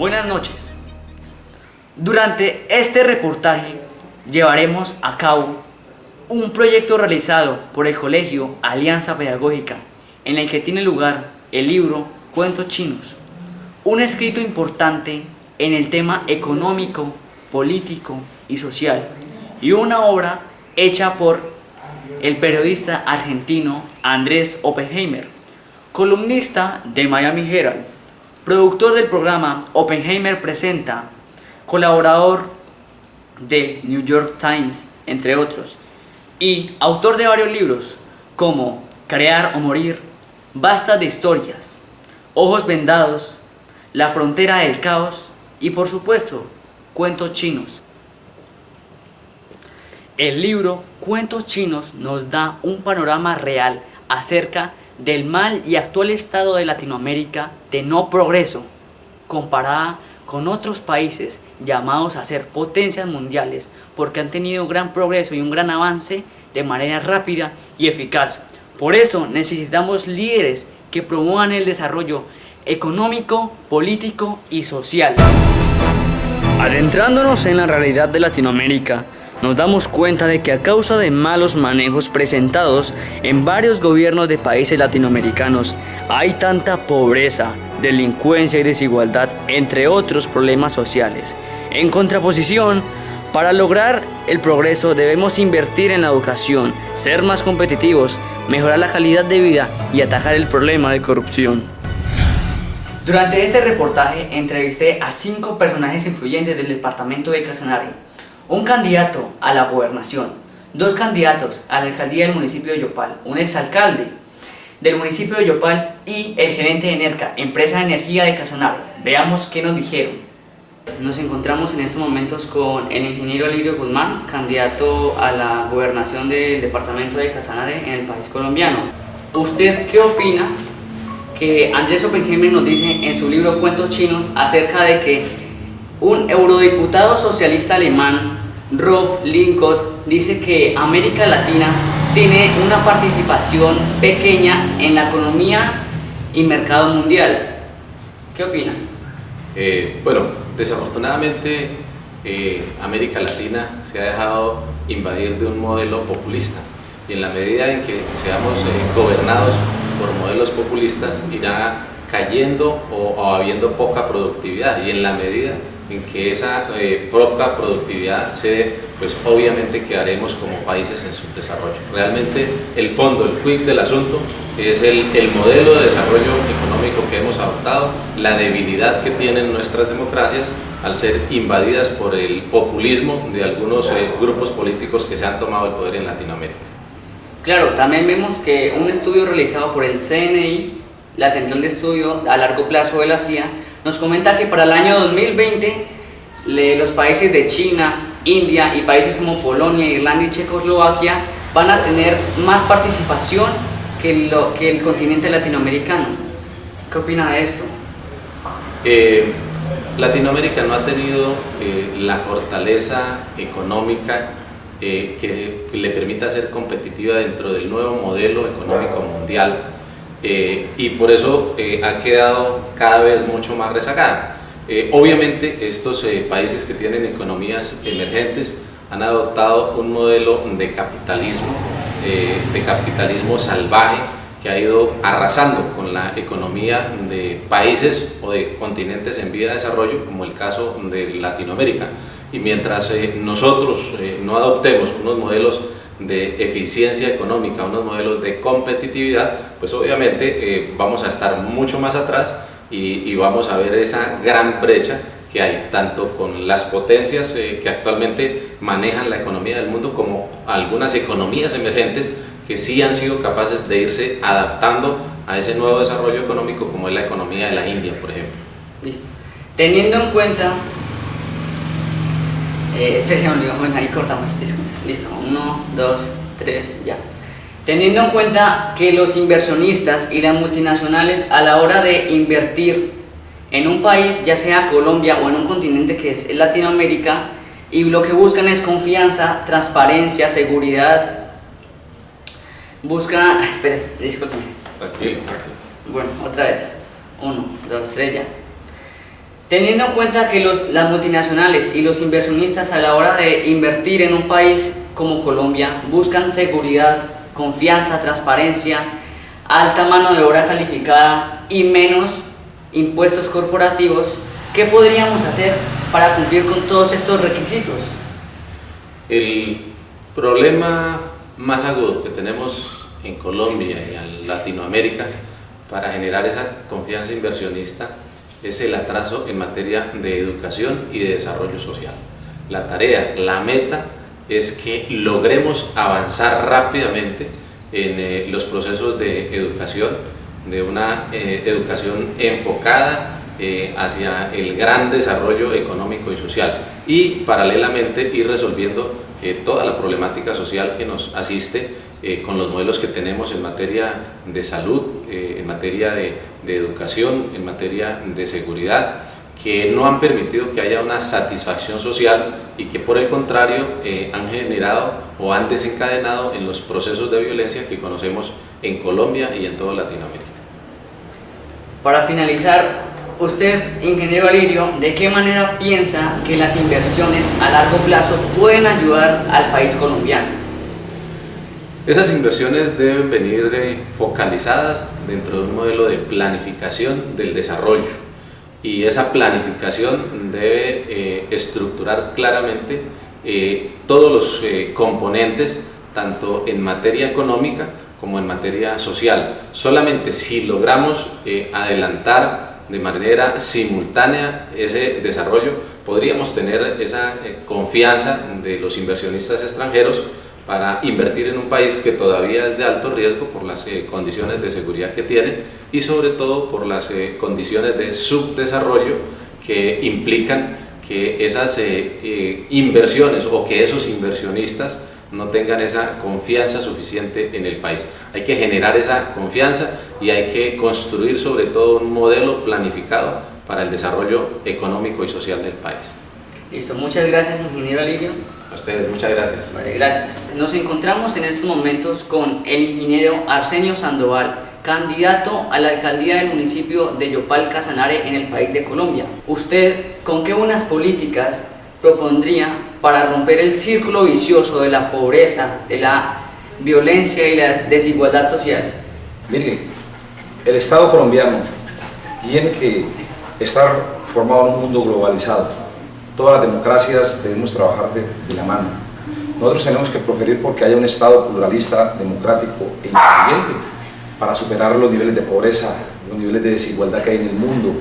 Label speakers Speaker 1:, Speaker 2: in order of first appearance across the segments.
Speaker 1: Buenas noches. Durante este reportaje llevaremos a cabo un proyecto realizado por el Colegio Alianza Pedagógica, en el que tiene lugar el libro Cuentos Chinos, un escrito importante en el tema económico, político y social, y una obra hecha por el periodista argentino Andrés Oppenheimer, columnista de Miami Herald, productor del programa Oppenheimer Presenta, colaborador de New York Times, entre otros, y autor de varios libros como Crear o Morir, Basta de Historias, Ojos Vendados, La Frontera del Caos y, por supuesto, Cuentos Chinos. El libro Cuentos Chinos nos da un panorama real acerca del mal y actual estado de Latinoamérica de no progreso, comparada con otros países llamados a ser potencias mundiales porque han tenido gran progreso y un gran avance de manera rápida y eficaz. Por eso necesitamos líderes que promuevan el desarrollo económico, político y social. Adentrándonos en la realidad de Latinoamérica, nos damos cuenta de que a causa de malos manejos presentados en varios gobiernos de países latinoamericanos, hay tanta pobreza, delincuencia y desigualdad, entre otros problemas sociales. En contraposición, para lograr el progreso debemos invertir en la educación, ser más competitivos, mejorar la calidad de vida y atajar el problema de corrupción. Durante este reportaje entrevisté a 5 personajes influyentes del departamento de Casanare: un candidato a la gobernación, 2 candidatos a la alcaldía del municipio de Yopal, un exalcalde del municipio de Yopal y el gerente de Enerca, empresa de energía de Casanare. Veamos qué nos dijeron. Nos encontramos en estos momentos con el ingeniero Lirio Guzmán, candidato a la gobernación del departamento de Casanare en el país colombiano. ¿Usted qué opina que Andrés Oppenheimer nos dice en su libro Cuentos Chinos acerca de que un eurodiputado socialista alemán, Rolf Linkott, dice que América Latina tiene una participación pequeña en la economía y mercado mundial? ¿Qué opina?
Speaker 2: Bueno, desafortunadamente América Latina se ha dejado invadir de un modelo populista, y en la medida en que seamos gobernados por modelos populistas irá cayendo o habiendo poca productividad, y en la medida en que esa poca productividad se dé, pues obviamente quedaremos como países en subdesarrollo. Realmente el fondo, el quid del asunto es el modelo de desarrollo económico que hemos adoptado, la debilidad que tienen nuestras democracias al ser invadidas por el populismo de algunos grupos políticos que se han tomado el poder en Latinoamérica.
Speaker 1: Claro, también vemos que un estudio realizado por el CNI, la Central de Estudio a Largo Plazo de la CIA, nos comenta que para el año 2020 los países de China, India y países como Polonia, Irlanda y Checoslovaquia van a tener más participación que el continente latinoamericano. ¿Qué opina de esto?
Speaker 2: Latinoamérica no ha tenido la fortaleza económica que le permita ser competitiva dentro del nuevo modelo económico mundial. Y por eso ha quedado cada vez mucho más rezagada. Obviamente estos países que tienen economías emergentes han adoptado un modelo de capitalismo salvaje que ha ido arrasando con la economía de países o de continentes en vía de desarrollo, como el caso de Latinoamérica. Y mientras nosotros no adoptemos unos modelos de eficiencia económica, unos modelos de competitividad, pues obviamente vamos a estar mucho más atrás y vamos a ver esa gran brecha que hay tanto con las potencias que actualmente manejan la economía del mundo, como algunas economías emergentes que sí han sido capaces de irse adaptando a ese nuevo desarrollo económico, como es la economía de la India, por ejemplo.
Speaker 1: Listo. Teniendo en cuenta, ahí cortamos, listo, 1, 2, 3, ya. Teniendo en cuenta que los inversionistas y las multinacionales, a la hora de invertir en un país, ya sea Colombia o en un continente que es Latinoamérica, y lo que buscan es confianza, transparencia, seguridad, discúlpame.
Speaker 2: Tranquilo.
Speaker 1: Bueno, otra vez, 1, 2, 3, ya. Teniendo en cuenta que las multinacionales y los inversionistas a la hora de invertir en un país como Colombia buscan seguridad, confianza, transparencia, alta mano de obra calificada y menos impuestos corporativos, ¿qué podríamos hacer para cumplir con todos estos requisitos?
Speaker 2: El problema más agudo que tenemos en Colombia y en Latinoamérica para generar esa confianza inversionista es el atraso en materia de educación y de desarrollo social. La tarea, la meta es que logremos avanzar rápidamente en los procesos de educación, de una educación enfocada hacia el gran desarrollo económico y social, y paralelamente ir resolviendo toda la problemática social que nos asiste con los modelos que tenemos en materia de salud, en materia de educación, en materia de seguridad, que no han permitido que haya una satisfacción social y que por el contrario han generado o han desencadenado en los procesos de violencia que conocemos en Colombia y en toda Latinoamérica.
Speaker 1: Para finalizar, usted, ingeniero Alirio, ¿de qué manera piensa que las inversiones a largo plazo pueden ayudar al país colombiano?
Speaker 2: Esas inversiones deben venir focalizadas dentro de un modelo de planificación del desarrollo, y esa planificación debe estructurar claramente todos los componentes, tanto en materia económica como en materia social. Solamente si logramos adelantar de manera simultánea ese desarrollo, podríamos tener esa confianza de los inversionistas extranjeros para invertir en un país que todavía es de alto riesgo por las condiciones de seguridad que tiene y sobre todo por las condiciones de subdesarrollo que implican que esas inversiones o que esos inversionistas no tengan esa confianza suficiente en el país. Hay que generar esa confianza y hay que construir sobre todo un modelo planificado para el desarrollo económico y social del país.
Speaker 1: Listo, muchas gracias, ingeniero Alirio.
Speaker 2: A ustedes, muchas gracias.
Speaker 1: Vale, gracias. Nos encontramos en estos momentos con el ingeniero Arsenio Sandoval, candidato a la alcaldía del municipio de Yopal Casanare en el país de Colombia. ¿Usted con qué buenas políticas propondría para romper el círculo vicioso de la pobreza, de la violencia y la desigualdad social?
Speaker 3: Mire, el Estado colombiano tiene que estar formado en un mundo globalizado. Todas las democracias debemos trabajar de la mano. Nosotros tenemos que proferir porque haya un Estado pluralista, democrático e incluyente para superar los niveles de pobreza, los niveles de desigualdad que hay en el mundo,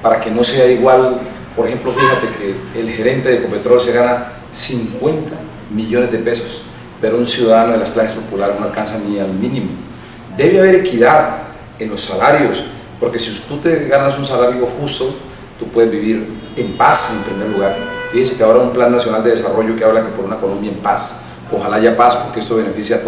Speaker 3: para que no sea igual. Por ejemplo, fíjate que el gerente de Ecopetrol se gana 50 millones de pesos, pero un ciudadano de las clases populares no alcanza ni al mínimo. Debe haber equidad en los salarios, porque si tú te ganas un salario justo, tú puedes vivir en paz en primer lugar. Fíjese que ahora un plan nacional de desarrollo que habla que por una Colombia en paz. Ojalá haya paz, porque esto beneficia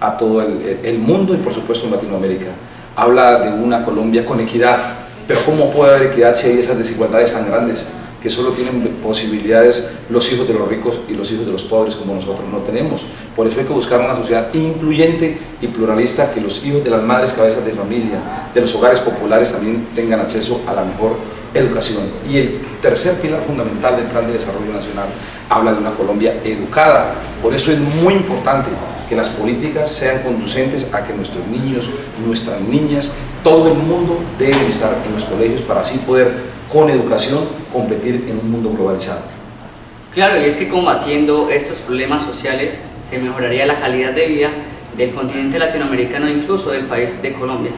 Speaker 3: a todo el mundo y por supuesto en Latinoamérica. Habla de una Colombia con equidad, pero ¿cómo puede haber equidad si hay esas desigualdades tan grandes que solo tienen posibilidades los hijos de los ricos y los hijos de los pobres, como nosotros no tenemos? Por eso hay que buscar una sociedad incluyente y pluralista, que los hijos de las madres cabezas de familia, de los hogares populares también tengan acceso a la mejor educación. Y el tercer pilar fundamental del Plan de Desarrollo Nacional habla de una Colombia educada. Por eso es muy importante que las políticas sean conducentes a que nuestros niños, nuestras niñas, todo el mundo deben estar en los colegios para así poder, con educación, competir en un mundo globalizado.
Speaker 1: Claro, y es que combatiendo estos problemas sociales se mejoraría la calidad de vida del continente latinoamericano e incluso del país de Colombia.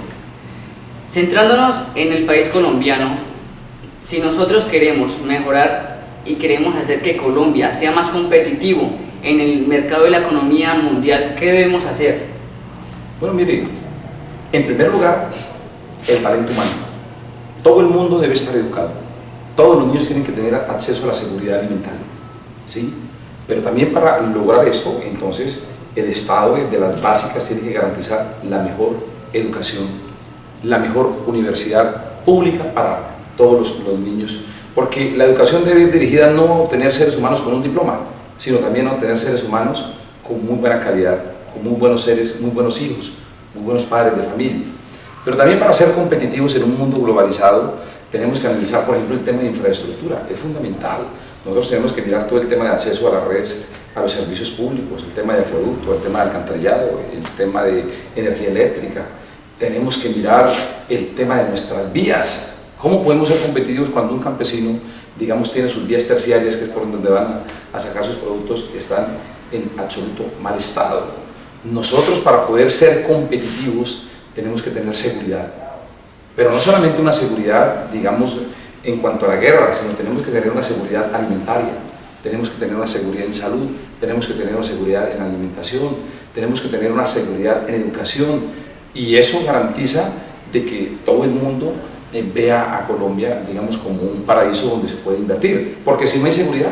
Speaker 1: Centrándonos en el país colombiano, si nosotros queremos mejorar y queremos hacer que Colombia sea más competitivo en el mercado de la economía mundial, ¿qué debemos hacer?
Speaker 3: Bueno, mire, en primer lugar, el talento humano. Todo el mundo debe estar educado. Todos los niños tienen que tener acceso a la seguridad alimentaria, ¿sí? Pero también para lograr esto, entonces, el Estado de las básicas tiene que garantizar la mejor educación, la mejor universidad pública para todos los niños, porque la educación debe ir dirigida no a obtener seres humanos con un diploma, sino también a obtener seres humanos con muy buena calidad, con muy buenos seres, muy buenos hijos, muy buenos padres de familia. Pero también para ser competitivos en un mundo globalizado Tenemos que analizar, por ejemplo, el tema de infraestructura, es fundamental. Nosotros tenemos que mirar todo el tema de acceso a las redes, a los servicios públicos, el tema de acueducto, el tema de alcantarillado, el tema de energía eléctrica. Tenemos que mirar el tema de nuestras vías. ¿Cómo podemos ser competitivos cuando un campesino, digamos, tiene sus vías terciarias, que es por donde van a sacar sus productos, están en absoluto mal estado? Nosotros, para poder ser competitivos, tenemos que tener seguridad. Pero no solamente una seguridad, digamos, en cuanto a la guerra, sino tenemos que tener una seguridad alimentaria, tenemos que tener una seguridad en salud, tenemos que tener una seguridad en alimentación, tenemos que tener una seguridad en educación, y eso garantiza de que todo el mundo vea a Colombia, digamos, como un paraíso donde se puede invertir, porque si no hay seguridad,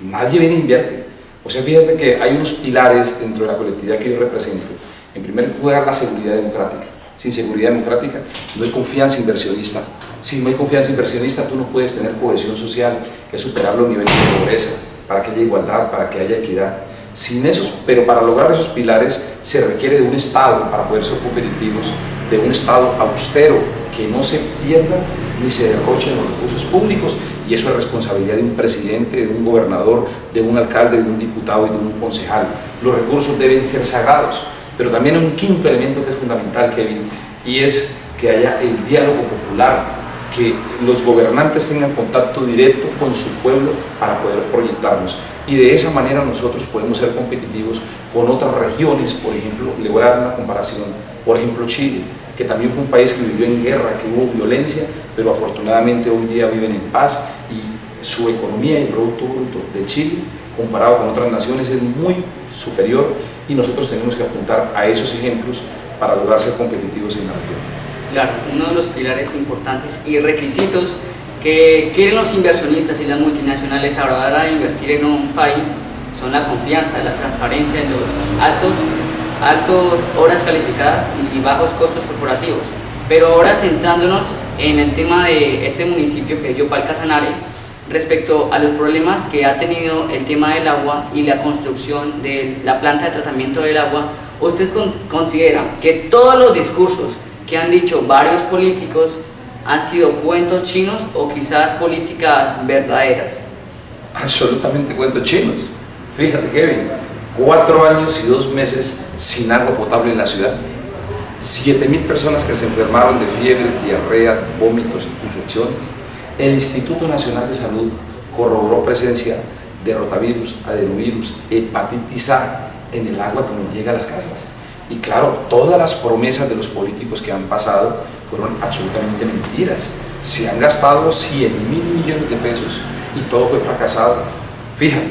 Speaker 3: nadie viene e invierte. O sea, fíjate que hay unos pilares dentro de la colectividad que yo represento. En primer lugar, la seguridad democrática. Sin seguridad democrática no hay confianza inversionista. Si no hay confianza inversionista, tú no puedes tener cohesión social, que es superar los niveles de pobreza, para que haya igualdad, para que haya equidad. Sin esos, pero para lograr esos pilares se requiere de un Estado, para poder ser competitivos, de un Estado austero, que no se pierdan ni se derrochen los recursos públicos, y eso es responsabilidad de un presidente, de un gobernador, de un alcalde, de un diputado y de un concejal. Los recursos deben ser sagrados, pero también hay un quinto elemento que es fundamental, Kevin, y es que haya el diálogo popular, que los gobernantes tengan contacto directo con su pueblo para poder proyectarnos, y de esa manera nosotros podemos ser competitivos con otras regiones. Por ejemplo, le voy a dar una comparación, por ejemplo Chile, que también fue un país que vivió en guerra, que hubo violencia, pero afortunadamente hoy día viven en paz, y su economía y el Producto Bruto de Chile, comparado con otras naciones, es muy superior, y nosotros tenemos que apuntar a esos ejemplos para lograr ser competitivos en la región.
Speaker 1: Claro, uno de los pilares importantes y requisitos que quieren los inversionistas y las multinacionales a la hora de invertir en un país son la confianza, la transparencia, los altos horas calificadas y bajos costos corporativos. Pero ahora centrándonos en el tema de este municipio que es Yopal Casanare, respecto a los problemas que ha tenido el tema del agua y la construcción de la planta de tratamiento del agua, ¿usted considera que todos los discursos que han dicho varios políticos han sido cuentos chinos o quizás políticas verdaderas?
Speaker 3: Absolutamente cuentos chinos. Fíjate, Kevin, 4 años y 2 meses sin agua potable en la ciudad, 7.000 personas que se enfermaron de fiebre, diarrea, vómitos, infecciones. El Instituto Nacional de Salud corroboró presencia de rotavirus, adenovirus, hepatitis A en el agua que nos llega a las casas. Y claro, todas las promesas de los políticos que han pasado fueron absolutamente mentiras. Se han gastado 100.000 millones de pesos y todo fue fracasado. Fíjate,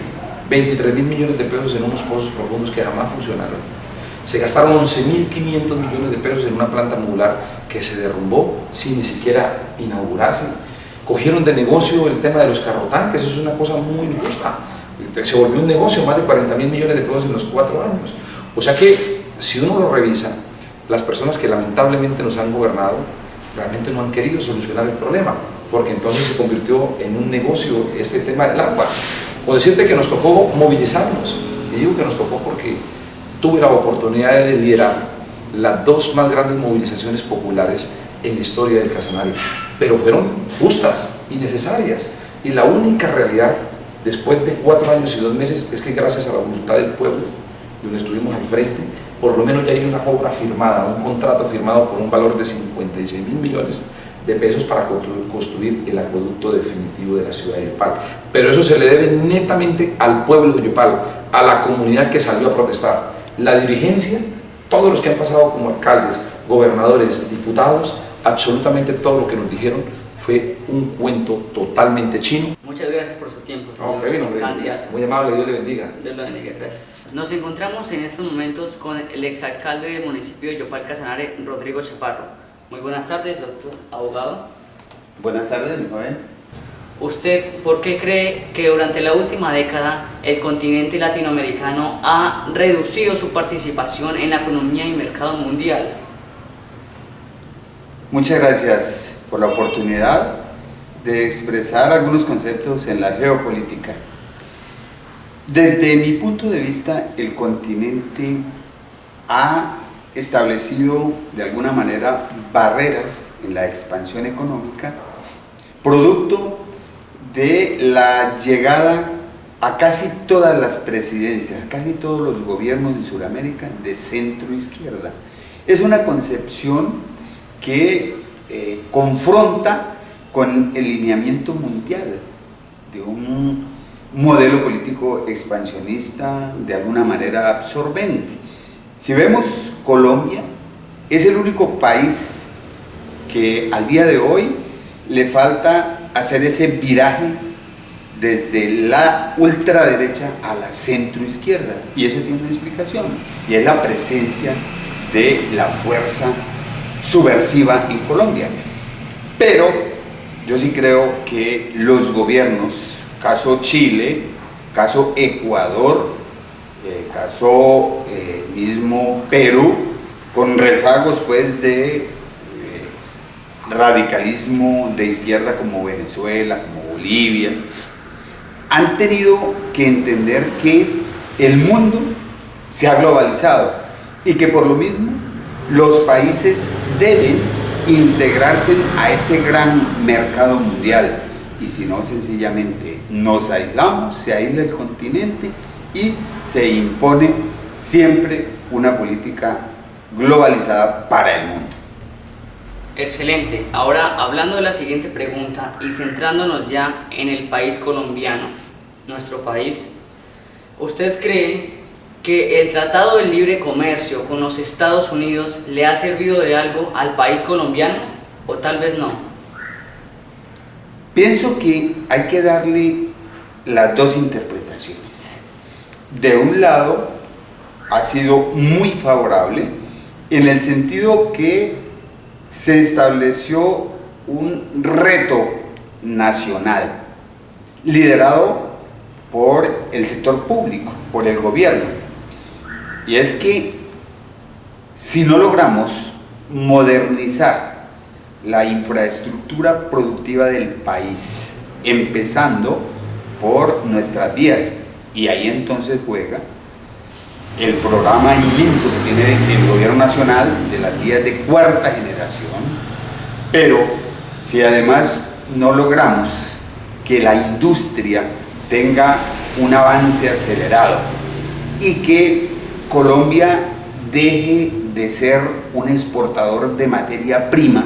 Speaker 3: 23.000 millones de pesos en unos pozos profundos que jamás funcionaron. Se gastaron 11.500 millones de pesos en una planta modular que se derrumbó sin ni siquiera inaugurarse. Cogieron de negocio el tema de los carrotanques, eso es una cosa muy injusta. Se volvió un negocio, más de 40.000 millones de pesos en los 4 años. O sea que, si uno lo revisa, las personas que lamentablemente nos han gobernado realmente no han querido solucionar el problema, porque entonces se convirtió en un negocio este tema del agua. Puedo decirte que nos tocó movilizarnos, y digo que nos tocó porque tuve la oportunidad de liderar las 2 más grandes movilizaciones populares en la historia del Casanare, pero fueron justas y necesarias, y la única realidad después de 4 años y 2 meses es que gracias a la voluntad del pueblo, donde estuvimos al frente, por lo menos ya hay una obra firmada, un contrato firmado por un valor de 56.000 millones de pesos para construir el acueducto definitivo de la ciudad de Yopal. Pero eso se le debe netamente al pueblo de Yopal, a la comunidad que salió a protestar. La dirigencia, todos los que han pasado como alcaldes, gobernadores, diputados, absolutamente todo lo que nos dijeron fue un cuento totalmente chino.
Speaker 1: Muchas gracias por su tiempo, señor
Speaker 3: Kevin,
Speaker 1: candidato.
Speaker 3: muy amable, Dios le bendiga.
Speaker 1: Dios lo bendiga, gracias. Nos encontramos en estos momentos con el exalcalde del municipio de Yopal Casanare, Rodrigo Chaparro. Muy buenas tardes, doctor abogado.
Speaker 4: Buenas tardes, mi joven.
Speaker 1: ¿Usted por qué cree que durante la última década el continente latinoamericano ha reducido su participación en la economía y mercado mundial?
Speaker 4: Muchas gracias por la oportunidad de expresar algunos conceptos en la geopolítica. Desde mi punto de vista, el continente ha establecido de alguna manera barreras en la expansión económica producto de la llegada a casi todas las presidencias, a casi todos los gobiernos en Sudamérica de centro izquierda. Es una concepción que confronta con el lineamiento mundial de un modelo político expansionista, de alguna manera absorbente. Si vemos, Colombia es el único país que al día de hoy le falta hacer ese viraje desde la ultraderecha a la centroizquierda, y eso tiene una explicación, y es la presencia de la fuerza subversiva en Colombia. Pero yo sí creo que los gobiernos, caso Chile, caso Ecuador, caso mismo Perú, con rezagos pues de radicalismo de izquierda como Venezuela, como Bolivia, han tenido que entender que el mundo se ha globalizado y que por lo mismo los países deben integrarse a ese gran mercado mundial, y si no, sencillamente nos aislamos, se aísla el continente y se impone siempre una política globalizada para el mundo.
Speaker 1: Excelente. Ahora, hablando de la siguiente pregunta y centrándonos ya en el país colombiano, nuestro país, ¿usted cree que el Tratado de Libre Comercio con los Estados Unidos le ha servido de algo al país colombiano o tal vez no?
Speaker 4: Pienso que hay que darle las dos interpretaciones. De un lado, ha sido muy favorable en el sentido que se estableció un reto nacional liderado por el sector público, por el gobierno, y es que si no logramos modernizar la infraestructura productiva del país, empezando por nuestras vías, y ahí entonces juega el programa inmenso que tiene el gobierno nacional de las vías de cuarta generación, pero si además no logramos que la industria tenga un avance acelerado y que Colombia deje de ser un exportador de materia prima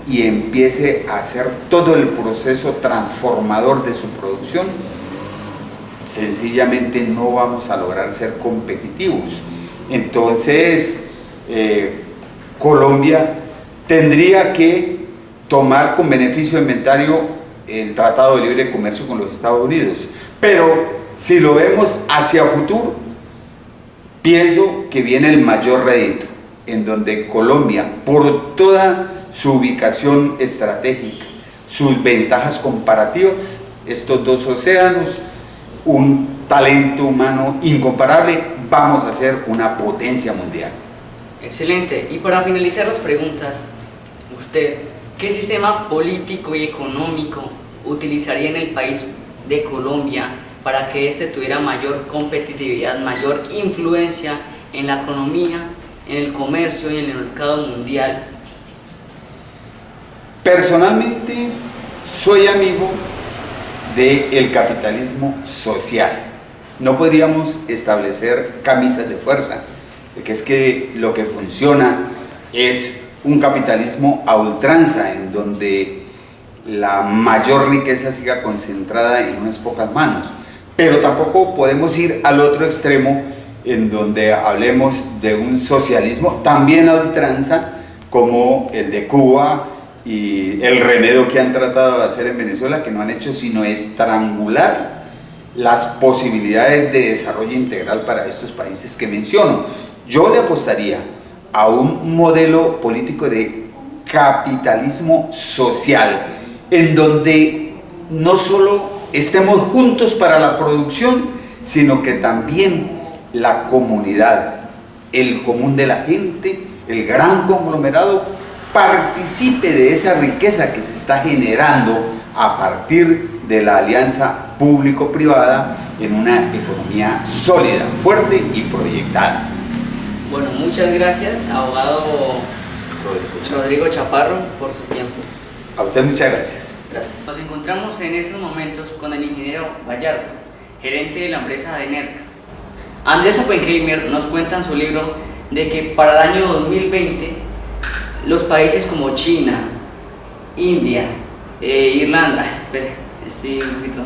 Speaker 4: y empiece a hacer todo el proceso transformador de su producción, sencillamente no vamos a lograr ser competitivos. Entonces, Colombia tendría que tomar con beneficio de inventario el Tratado de Libre Comercio con los Estados Unidos. Pero si lo vemos hacia futuro, pienso que viene el mayor rédito, en donde Colombia, por toda su ubicación estratégica, sus ventajas comparativas, estos dos océanos, un talento humano incomparable, vamos a ser una potencia mundial.
Speaker 1: Excelente. Y para finalizar las preguntas, usted, ¿qué sistema político y económico utilizaría en el país de Colombia para que éste tuviera mayor competitividad, mayor influencia en la economía, en el comercio y en el mercado mundial?
Speaker 4: Personalmente, soy amigo del capitalismo social. No podríamos establecer camisas de fuerza, de que es que lo que funciona es un capitalismo a ultranza, en donde la mayor riqueza siga concentrada en unas pocas manos. Pero tampoco podemos ir al otro extremo, en donde hablemos de un socialismo también a ultranza, como el de Cuba y el remedio que han tratado de hacer en Venezuela, que no han hecho sino estrangular las posibilidades de desarrollo integral para estos países que menciono. Yo le apostaría a un modelo político de capitalismo social, en donde no solo estemos juntos para la producción, sino que también la comunidad, el común de la gente, el gran conglomerado, participe de esa riqueza que se está generando a partir de la alianza público-privada en una economía sólida, fuerte y proyectada.
Speaker 1: Bueno, muchas gracias, abogado Rodrigo Chaparro, por su tiempo.
Speaker 4: A usted muchas gracias.
Speaker 1: Gracias. Nos encontramos en estos momentos con el ingeniero Vallardo, gerente de la empresa de Enerca. Andrés Oppenheimer nos cuenta en su libro de que para el año 2020 los países como China, India, Irlanda, estoy un poquito.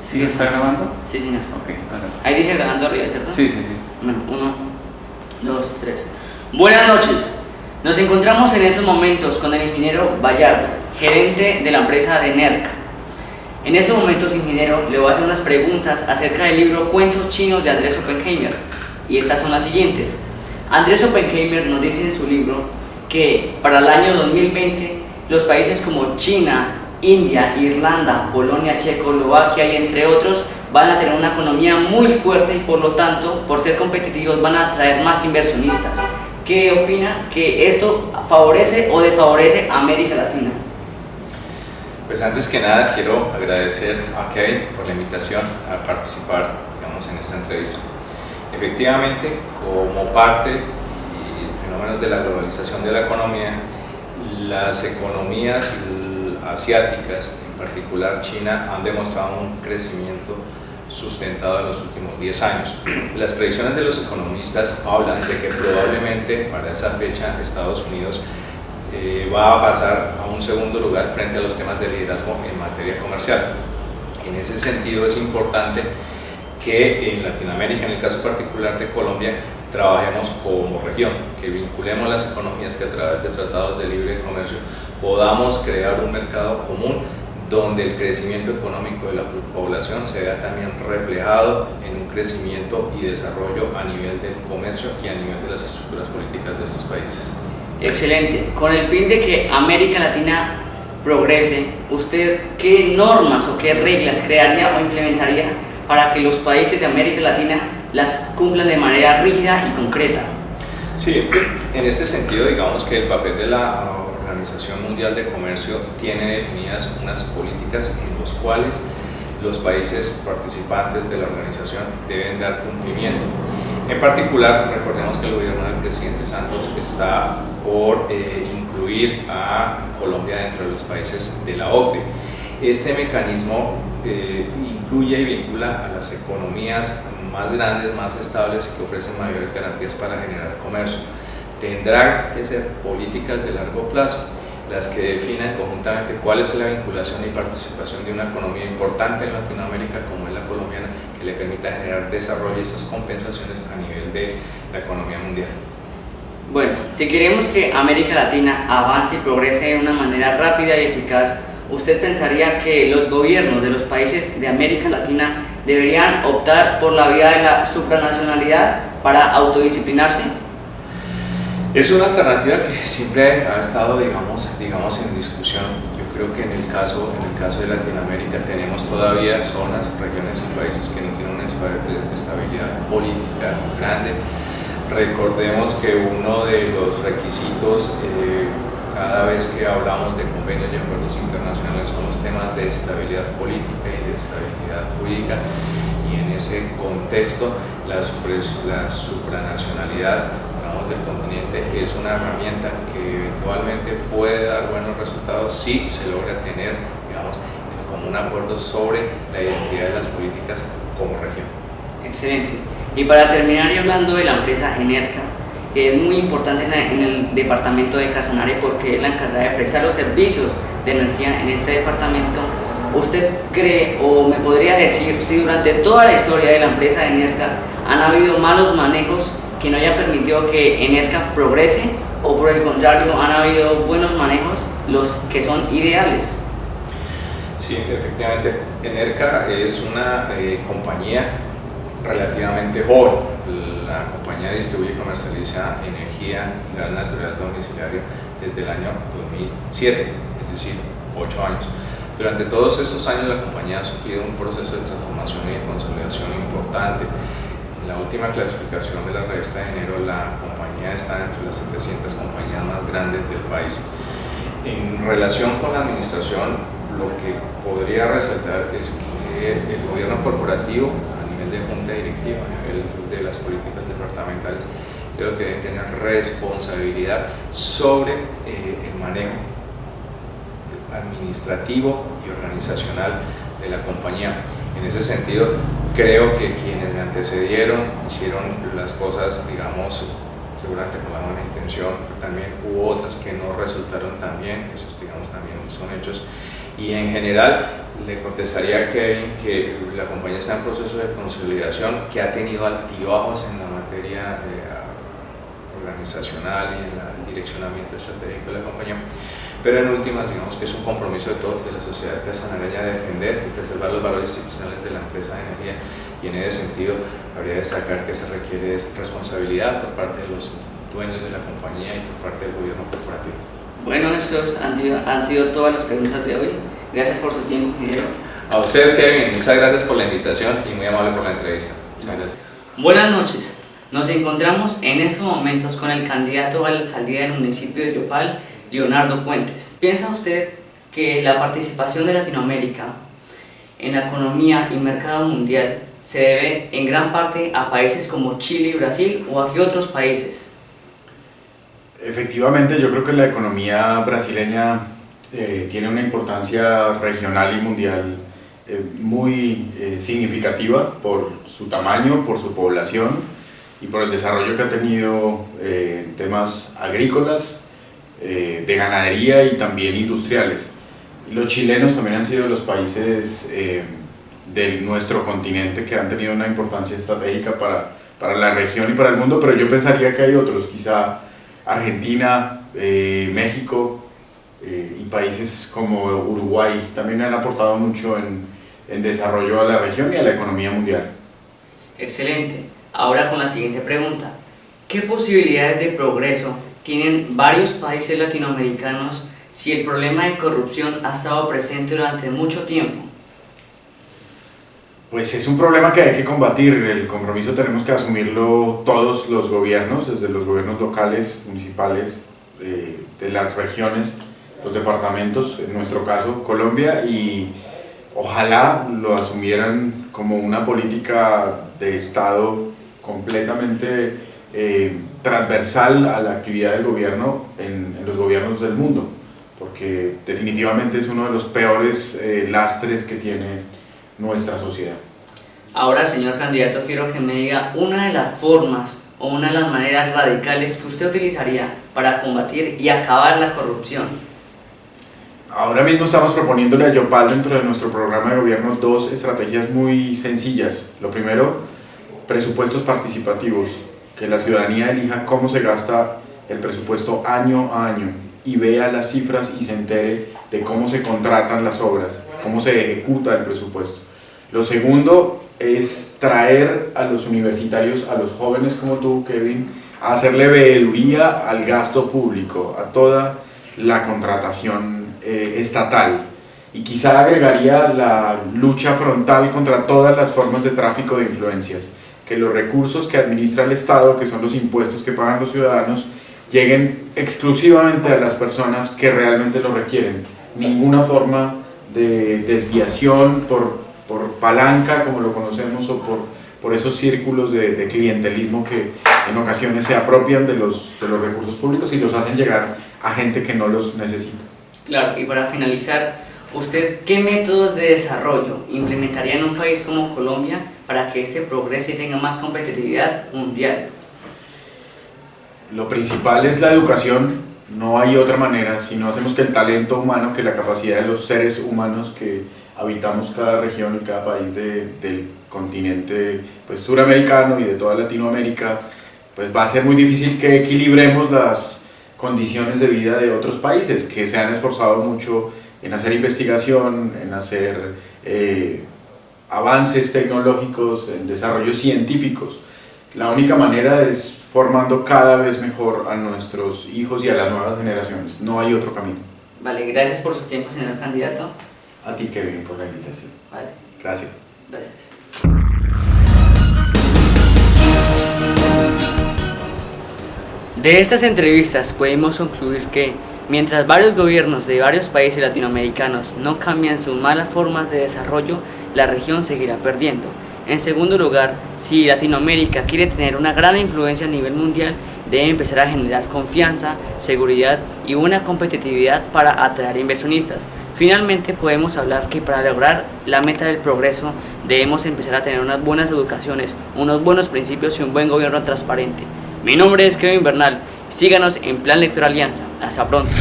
Speaker 5: ¿Sí está grabando?
Speaker 1: Sí, señor.
Speaker 5: Ok, vale.
Speaker 1: Ahí dice grabando arriba, ¿cierto?
Speaker 5: Sí, sí, sí.
Speaker 1: Bueno, 1, 2, 3. Buenas noches. Nos encontramos en estos momentos con el ingeniero Vallardo, gerente de la empresa de Enerca. En estos momentos, ingeniero, le voy a hacer unas preguntas acerca del libro Cuentos Chinos de Andrés Oppenheimer. Y estas son las siguientes. Andrés Oppenheimer nos dice en su libro que para el año 2020 los países como China, India, Irlanda, Polonia, Checoslovaquia y entre otros van a tener una economía muy fuerte y por lo tanto, por ser competitivos, van a atraer más inversionistas. ¿Qué opina que esto favorece o desfavorece a América Latina?
Speaker 2: Pues antes que nada quiero agradecer a Kevin por la invitación a participar, digamos, en esta entrevista. Efectivamente, como parte y fenómenos de la globalización de la economía, las economías asiáticas, en particular China, han demostrado un crecimiento sustentado en los últimos 10 años. Las predicciones de los economistas hablan de que probablemente para esa fecha Estados Unidos va a pasar a un segundo lugar frente a los temas de liderazgo en materia comercial. En ese sentido es importante que en Latinoamérica, en el caso particular de Colombia, trabajemos como región, que vinculemos las economías, que a través de tratados de libre comercio podamos crear un mercado común donde el crecimiento económico de la población se vea también reflejado en un crecimiento y desarrollo a nivel del comercio y a nivel de las estructuras políticas de estos países.
Speaker 1: Excelente. Con el fin de que América Latina progrese, ¿usted qué normas o qué reglas crearía o implementaría para que los países de América Latina las cumplan de manera rígida y concreta?
Speaker 2: Sí, en este sentido, digamos que el papel de la Organización Mundial de Comercio tiene definidas unas políticas en las cuales los países participantes de la organización deben dar cumplimiento. En particular, recordemos que el gobierno del presidente Santos está por incluir a Colombia dentro de los países de la OCDE. Este mecanismo incluye y vincula a las economías más grandes, más estables, que ofrecen mayores garantías para generar comercio. Tendrán que ser políticas de largo plazo las que definan conjuntamente cuál es la vinculación y participación de una economía importante en Latinoamérica como es la colombiana, que le permita generar desarrollo y esas compensaciones a nivel de la economía mundial.
Speaker 1: Bueno, si queremos que América Latina avance y progrese de una manera rápida y eficaz, ¿usted pensaría que los gobiernos de los países de América Latina deberían optar por la vía de la supranacionalidad para autodisciplinarse?
Speaker 2: Es una alternativa que siempre ha estado, digamos en discusión. Yo creo que en el caso de Latinoamérica tenemos todavía zonas, regiones y países que no tienen una estabilidad política grande. Recordemos que uno de los requisitos cada vez que hablamos de convenios y acuerdos internacionales son los temas de estabilidad política y de estabilidad jurídica, y en ese contexto la supranacionalidad del continente es una herramienta que eventualmente puede dar buenos resultados si se logra tener, digamos, como un acuerdo sobre la identidad de las políticas como región.
Speaker 1: Excelente. Y para terminar, y hablando de la empresa Enerca, que es muy importante en el departamento de Casanare porque es la encargada de prestar los servicios de energía en este departamento, ¿usted cree o me podría decir si durante toda la historia de la empresa Enerca han habido malos manejos que no hayan permitido que Enerca progrese, o por el contrario han habido buenos manejos, los que son ideales?
Speaker 2: Sí, efectivamente, Enerca es una compañía relativamente joven. La compañía distribuye y comercializa energía y gas natural domiciliario desde el año 2007, es decir, 8 años. Durante todos estos años la compañía ha sufrido un proceso de transformación y de consolidación importante. En la última clasificación de la revista de enero, la compañía está entre las 700 compañías más grandes del país. En relación con la administración, lo que podría resaltar es que el gobierno corporativo, a nivel de junta directiva, a nivel de las políticas departamentales, creo que deben tener responsabilidad sobre el manejo
Speaker 3: administrativo y organizacional de la compañía. En ese sentido, creo que quienes me antecedieron hicieron las cosas, digamos, seguramente con la buena intención, pero también hubo otras que no resultaron tan bien, esos, digamos, también son hechos. Y en general, le contestaría a Kevin que la compañía está en proceso de consolidación, que ha tenido altibajos en la materia organizacional y en el direccionamiento estratégico de la compañía, pero en últimas, digamos que es un compromiso de todos, de la sociedad casanaraña, defender y preservar los valores institucionales de la empresa de energía, y en ese sentido habría de destacar que se requiere responsabilidad por parte de los dueños de la compañía y por parte del gobierno corporativo.
Speaker 1: Bueno, estos han sido todas las preguntas de hoy. Gracias por su tiempo, ingeniero.
Speaker 3: A usted, Kevin, muchas gracias por la invitación y muy amable por la entrevista. Muchas gracias.
Speaker 1: Buenas noches. Nos encontramos en estos momentos con el candidato a la alcaldía del municipio de Yopal, Leonardo Puentes. ¿Piensa usted que la participación de Latinoamérica en la economía y mercado mundial se debe en gran parte a países como Chile y Brasil, o a qué otros países?
Speaker 6: Efectivamente, yo creo que la economía brasileña tiene una importancia regional y mundial muy significativa por su tamaño, por su población y por el desarrollo que ha tenido en temas agrícolas, de ganadería y también industriales. Y los chilenos también han sido los países de nuestro continente que han tenido una importancia estratégica para la región y para el mundo, pero yo pensaría que hay otros, quizá Argentina, México y países como Uruguay también han aportado mucho en desarrollo a la región y a la economía mundial.
Speaker 1: Excelente. Ahora con la siguiente pregunta. ¿Qué posibilidades de progreso tienen varios países latinoamericanos si el problema de corrupción ha estado presente durante mucho tiempo?
Speaker 6: Pues es un problema que hay que combatir. El compromiso tenemos que asumirlo todos los gobiernos, desde los gobiernos locales, municipales, de las regiones, los departamentos, en nuestro caso Colombia, y ojalá lo asumieran como una política de Estado completamente transversal a la actividad del gobierno en los gobiernos del mundo, porque definitivamente es uno de los peores lastres que tiene nuestra sociedad.
Speaker 1: Ahora, señor candidato, quiero que me diga una de las formas o una de las maneras radicales que usted utilizaría para combatir y acabar la corrupción.
Speaker 6: Ahora mismo estamos proponiéndole a Yopal, dentro de nuestro programa de gobierno, dos estrategias muy sencillas. Lo primero, presupuestos participativos, que la ciudadanía elija cómo se gasta el presupuesto año a año y vea las cifras y se entere de cómo se contratan las obras, cómo se ejecuta el presupuesto. Lo segundo es traer a los universitarios, a los jóvenes como tú, Kevin, a hacerle veeduría al gasto público, a toda la contratación estatal, y quizá agregaría la lucha frontal contra todas las formas de tráfico de influencias, que los recursos que administra el Estado, que son los impuestos que pagan los ciudadanos, lleguen exclusivamente a las personas que realmente lo requieren. Ninguna forma de desviación por palanca, como lo conocemos, o por esos círculos de clientelismo que en ocasiones se apropian de los recursos públicos y los hacen llegar a gente que no los necesita.
Speaker 1: Claro, y para finalizar, ¿usted qué métodos de desarrollo implementaría en un país como Colombia para que este progrese y tenga más competitividad mundial?
Speaker 6: Lo principal es la educación. No hay otra manera. Si no hacemos que el talento humano, que la capacidad de los seres humanos que habitamos cada región y cada país del continente pues, suramericano y de toda Latinoamérica, pues va a ser muy difícil que equilibremos las condiciones de vida de otros países que se han esforzado mucho en hacer investigación, en hacer avances tecnológicos, en desarrollos científicos. La única manera es formando cada vez mejor a nuestros hijos y a las nuevas generaciones. No hay otro camino.
Speaker 1: Vale, gracias por su tiempo, señor candidato.
Speaker 6: A ti, Kevin, por la invitación.
Speaker 1: Vale,
Speaker 6: Gracias.
Speaker 1: gracias. De estas entrevistas podemos concluir que, mientras varios gobiernos de varios países latinoamericanos no cambian sus malas formas de desarrollo, la región seguirá perdiendo. En segundo lugar, si Latinoamérica quiere tener una gran influencia a nivel mundial, debe empezar a generar confianza, seguridad y buena competitividad para atraer inversionistas. Finalmente podemos hablar que para lograr la meta del progreso debemos empezar a tener unas buenas educaciones, unos buenos principios y un buen gobierno transparente. Mi nombre es Kevin Bernal, síganos en Plan Lector Alianza. Hasta pronto.